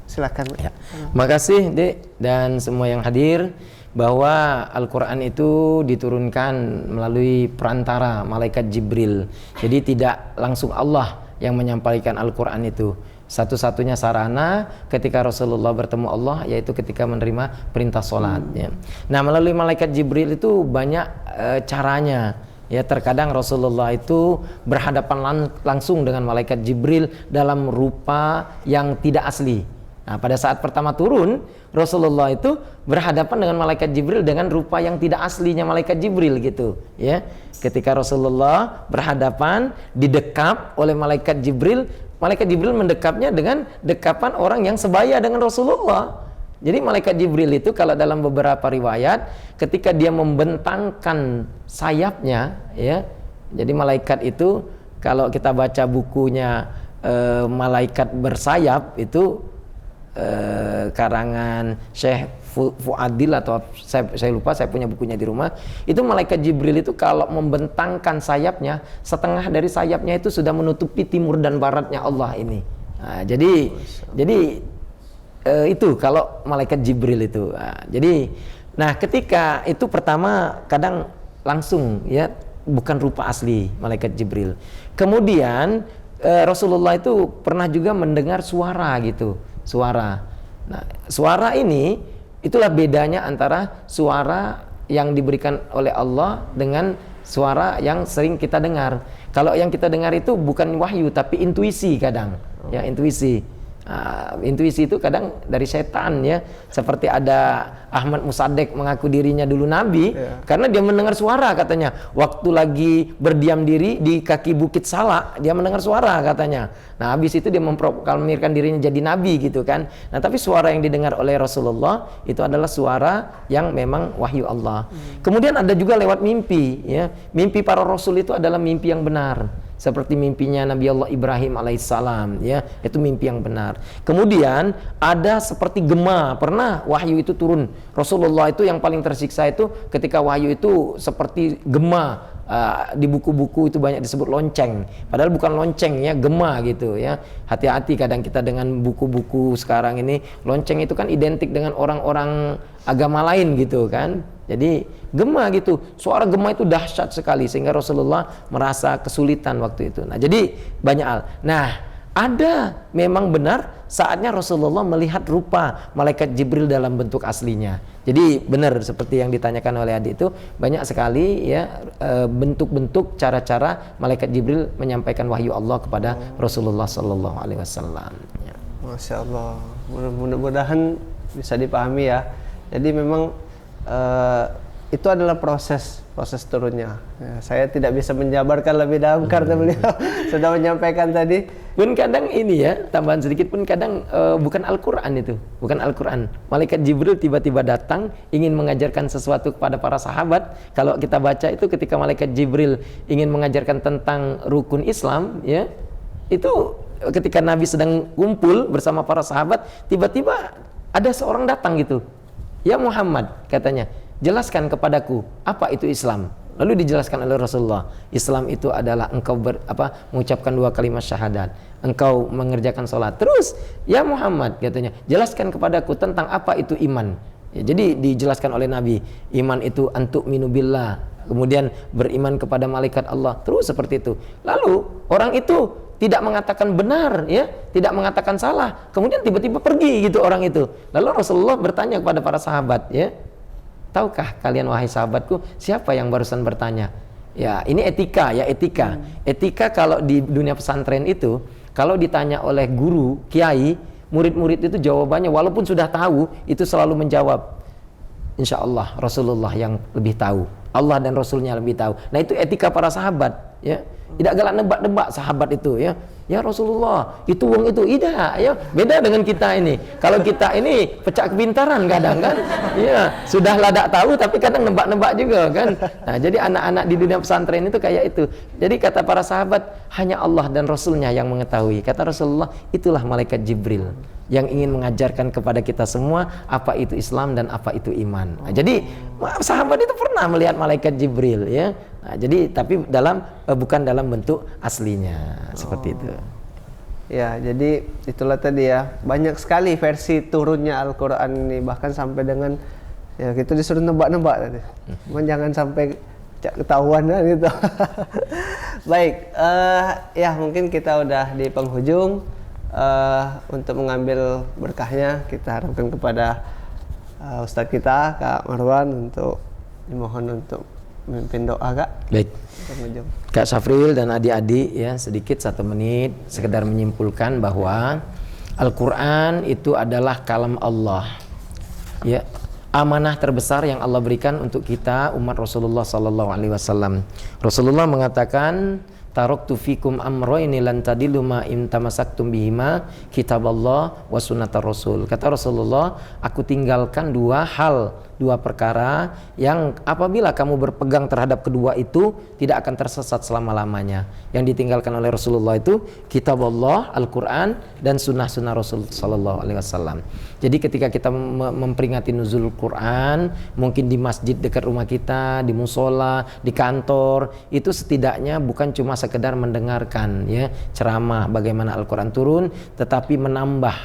Silakan. Ya. Makasih Dek dan semua yang hadir, bahwa Al-Quran itu diturunkan melalui perantara malaikat Jibril. Jadi tidak langsung Allah yang menyampaikan Al-Quran itu. Satu-satunya sarana ketika Rasulullah bertemu Allah yaitu ketika menerima perintah sholat. Ya. Nah, melalui malaikat Jibril itu banyak caranya. Ya, terkadang Rasulullah itu berhadapan langsung dengan malaikat Jibril dalam rupa yang tidak asli. Nah, pada saat pertama turun, Rasulullah itu berhadapan dengan malaikat Jibril dengan rupa yang tidak aslinya malaikat Jibril gitu, ya. Ketika Rasulullah berhadapan, didekap oleh malaikat Jibril mendekapnya dengan dekapan orang yang sebaya dengan Rasulullah. Jadi malaikat Jibril itu kalau dalam beberapa riwayat ketika dia membentangkan sayapnya, ya. Jadi malaikat itu kalau kita baca bukunya Malaikat Bersayap itu karangan Syekh Fuadil atau saya lupa, saya punya bukunya di rumah. Itu malaikat Jibril itu kalau membentangkan sayapnya, setengah dari sayapnya itu sudah menutupi timur dan baratnya Allah ini. Nah, jadi itu kalau malaikat Jibril itu. Nah, ketika itu pertama kadang langsung ya, bukan rupa asli malaikat Jibril. Kemudian Rasulullah itu pernah juga mendengar suara gitu, suara. Nah, suara ini itulah bedanya antara suara yang diberikan oleh Allah dengan suara yang sering kita dengar. Kalau yang kita dengar itu bukan wahyu tapi intuisi kadang, ya intuisi. Intuisi itu kadang dari setan ya, seperti ada Ahmad Musaddiq mengaku dirinya dulu nabi karena dia mendengar suara katanya waktu lagi berdiam diri di kaki bukit Salak, dia mendengar suara katanya. Nah, habis itu dia memproklamirkan dirinya jadi nabi gitu kan. Nah, tapi suara yang didengar oleh Rasulullah itu adalah suara yang memang wahyu Allah. Kemudian ada juga lewat mimpi ya. Mimpi para rasul itu adalah mimpi yang benar. Seperti mimpinya Nabi Allah Ibrahim alaihissalam ya, itu mimpi yang benar. Kemudian ada seperti gema, pernah wahyu itu turun. Rasulullah itu yang paling tersiksa itu ketika wahyu itu seperti gema. Di buku-buku itu banyak disebut lonceng, padahal bukan lonceng ya, gema gitu ya. Hati-hati kadang kita dengan buku-buku sekarang ini, lonceng itu kan identik dengan orang-orang agama lain gitu kan. Jadi gema gitu, suara gema itu dahsyat sekali sehingga Rasulullah merasa kesulitan waktu itu. Nah, jadi banyak hal. Nah, ada memang benar saatnya Rasulullah melihat rupa malaikat Jibril dalam bentuk aslinya. Jadi benar seperti yang ditanyakan oleh adik itu, banyak sekali ya bentuk-bentuk cara-cara malaikat Jibril menyampaikan wahyu Allah kepada Rasulullah Sallallahu Alaihi Wasallam. Masya Allah, mudah-mudahan bisa dipahami ya. Jadi memang itu adalah proses turunnya. Ya, saya tidak bisa menjabarkan lebih dalam karena beliau sudah menyampaikan tadi. Pun kadang ini ya, tambahan sedikit pun kadang bukan Al-Quran itu, bukan Al-Quran. Malaikat Jibril tiba-tiba datang ingin mengajarkan sesuatu kepada para sahabat. Kalau kita baca itu ketika malaikat Jibril ingin mengajarkan tentang rukun Islam, ya itu ketika Nabi sedang kumpul bersama para sahabat, tiba-tiba ada seorang datang gitu. Ya Muhammad, katanya, jelaskan kepadaku apa itu Islam. Lalu dijelaskan oleh Rasulullah, Islam itu adalah engkau mengucapkan 2 kalimat syahadat, engkau mengerjakan sholat. Terus, ya Muhammad, katanya, jelaskan kepadaku tentang apa itu iman. Ya, jadi dijelaskan oleh Nabi, iman itu antu'minu billah, kemudian beriman kepada malaikat Allah, terus seperti itu. Lalu orang itu tidak mengatakan benar, ya, tidak mengatakan salah, kemudian tiba-tiba pergi gitu orang itu. Lalu Rasulullah bertanya kepada para sahabat, ya, tahukah kalian wahai sahabatku siapa yang barusan bertanya? Ya, ini etika, ya, etika. Etika kalau di dunia pesantren itu, kalau ditanya oleh guru, kiai, murid-murid itu jawabannya walaupun sudah tahu, itu selalu menjawab, insya Allah Rasulullah yang lebih tahu, Allah dan Rasulnya lebih tahu. Nah, itu etika para sahabat, ya. Tidak galak nebak-nebak sahabat itu, ya. Ya Rasulullah, itu wong itu tidak, ya. Beda dengan kita ini. Kalau kita ini pecah kepintaran kadang kan, ya, sudah ladak tahu tapi kadang nebak-nebak juga kan. Nah, jadi anak-anak di dunia pesantren itu kayak itu. Jadi kata para sahabat, hanya Allah dan Rasulnya yang mengetahui. Kata Rasulullah, itulah malaikat Jibril yang ingin mengajarkan kepada kita semua apa itu Islam dan apa itu iman. Nah, jadi sahabat itu pernah melihat malaikat Jibril, ya. Nah, jadi tapi bukan dalam bentuk aslinya, seperti itu. Ya, jadi itulah tadi ya, banyak sekali versi turunnya Al-Quran ini, bahkan sampai dengan ya gitu disuruh nebak-nebak tadi. Cuman jangan sampai ketahuan kan gitu. Baik, ya mungkin kita udah di penghujung. Untuk mengambil berkahnya kita harapkan kepada Ustadz kita Kak Marwan untuk dimohon untuk memimpin doa, Kak. Baik, Kak Syafril dan adik-adik, ya, sedikit 1 menit sekedar menyimpulkan bahwa Al-Quran itu adalah kalam Allah, ya, amanah terbesar yang Allah berikan untuk kita umat Rasulullah SAW. Rasulullah mengatakan, taraktu fikum amroini lan tadillu ma in tamassaktum bihima kitaballah wa sunnatar rasul. Kata Rasulullah, aku tinggalkan 2 perkara yang apabila kamu berpegang terhadap kedua itu tidak akan tersesat selama-lamanya. Yang ditinggalkan oleh Rasulullah itu kitab Allah, Al-Quran, dan sunnah-sunnah Rasul sallallahu alaihi wasallam. Jadi ketika kita memperingati nuzul Quran, mungkin di masjid dekat rumah kita, di musola, di kantor, itu setidaknya bukan cuma sekedar mendengarkan, ya, ceramah bagaimana Al-Quran turun, tetapi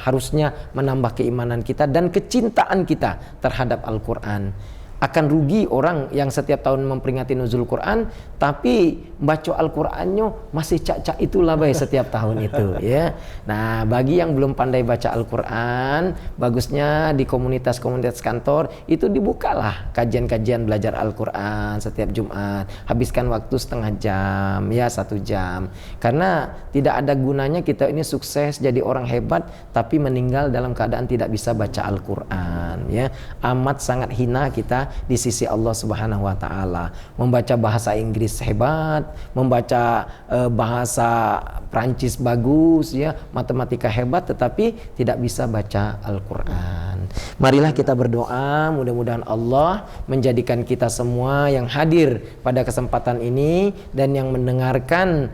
harusnya menambah keimanan kita dan kecintaan kita terhadap Al-Quran. Akan rugi orang yang setiap tahun memperingati nuzul Quran tapi baca Al-Qurannya masih cak-cak itulah baik setiap tahun itu, ya. Nah, bagi yang belum pandai baca Al-Quran, bagusnya di komunitas-komunitas kantor itu dibukalah kajian-kajian belajar Al-Quran setiap Jumat. Habiskan waktu setengah jam, ya 1 jam. Karena tidak ada gunanya kita ini sukses jadi orang hebat tapi meninggal dalam keadaan tidak bisa baca Al-Quran, ya. Amat sangat hina kita di sisi Allah Subhanahu wa taala. Membaca bahasa Inggris hebat, membaca bahasa Prancis bagus, ya, matematika hebat, tetapi tidak bisa baca Al-Quran. Marilah kita berdoa, mudah-mudahan Allah menjadikan kita semua yang hadir pada kesempatan ini dan yang mendengarkan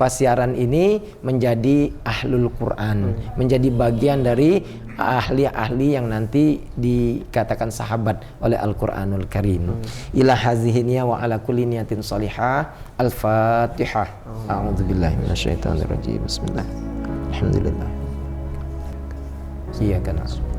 siaran ini menjadi ahlul Quran, menjadi bagian dari ahli-ahli yang nanti dikatakan sahabat oleh Al-Quranul Karim. Ila hazihinya wa ala kulli niyatin salihah. Al-Fatihah. A'udzubillahi minasyaitonirrajim. Bismillah. Alhamdulillah. Iyyaka na'budu.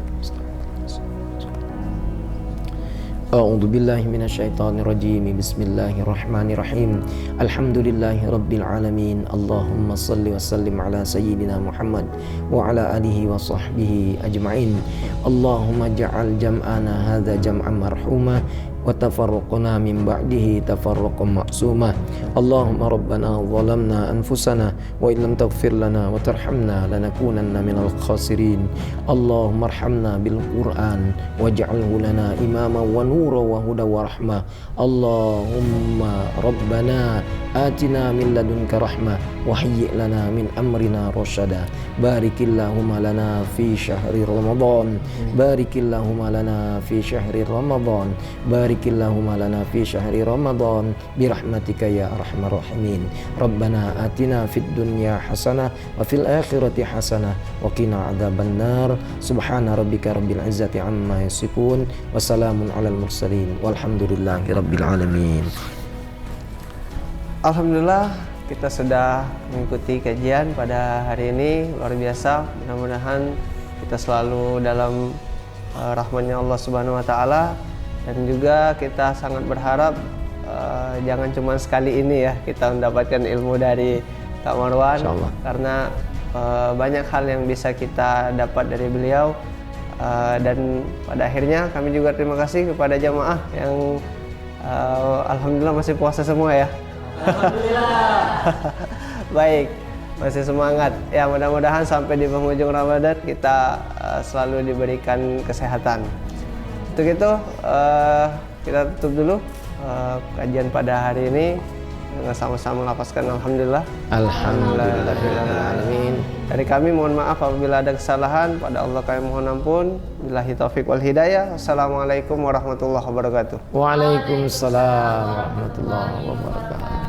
A'udzu billahi minasyaitonir rajim. Bismillahirrahmanirrahim. Alhamdulillahi rabbil alamin. Allahumma shalli wa sallim ala sayyidina Muhammad wa ala alihi wa sahbihi ajma'in. Allahumma ja'al jam'ana hadza jam'an marhuma wa tafarraqna min ba'dihi tafarraqan ma'suma. Allahumma rabbana zalamna anfusana wa illam taghfir lana wa tarhamna lanakunanna minal khasirin. Allahumma arhamna bil Qur'an waj'alhu lana imama wa nura wa huda wa rahmah. Allahumma rabbana atina min ladunka rahmah wa hayyi' lana min amrina rasyada. Barikillahumma lana fi syahri Ramadan. Barikillahumma lana fi syahri Ramadan. Barikillahumma lana fi syahri Ramadan birahmatika ya arhamar rahimin. Rabbana atina fid dunya hasanah wa fil akhirati hasanah wa qina adzabannar. Subhana rabbika rabbil izzati amma yasifun wa salamun alal mursalin walhamdulillahi rabbil alamin. Alhamdulillah, kita sudah mengikuti kajian pada hari ini, luar biasa. Mudah-mudahan kita selalu dalam rahmatnya Allah Subhanahu wa taala Dan juga kita sangat berharap jangan cuma sekali ini ya kita mendapatkan ilmu dari Kak Marwan, karena banyak hal yang bisa kita dapat dari beliau. Dan pada akhirnya kami juga terima kasih kepada jamaah yang alhamdulillah masih puasa semua ya. Alhamdulillah. Baik, masih semangat. Ya, mudah-mudahan sampai di penghujung Ramadan kita selalu diberikan kesehatan. Untuk itu kita tutup dulu kajian pada hari ini dengan sama-sama melafazkan alhamdulillah. Alhamdulillahirrahmanirrahim. Dari kami mohon maaf apabila ada kesalahan, pada Allah kami mohon ampun. Billahi taufiq wal hidayah. Wassalamualaikum warahmatullahi wabarakatuh. Waalaikumsalam warahmatullahi wabarakatuh.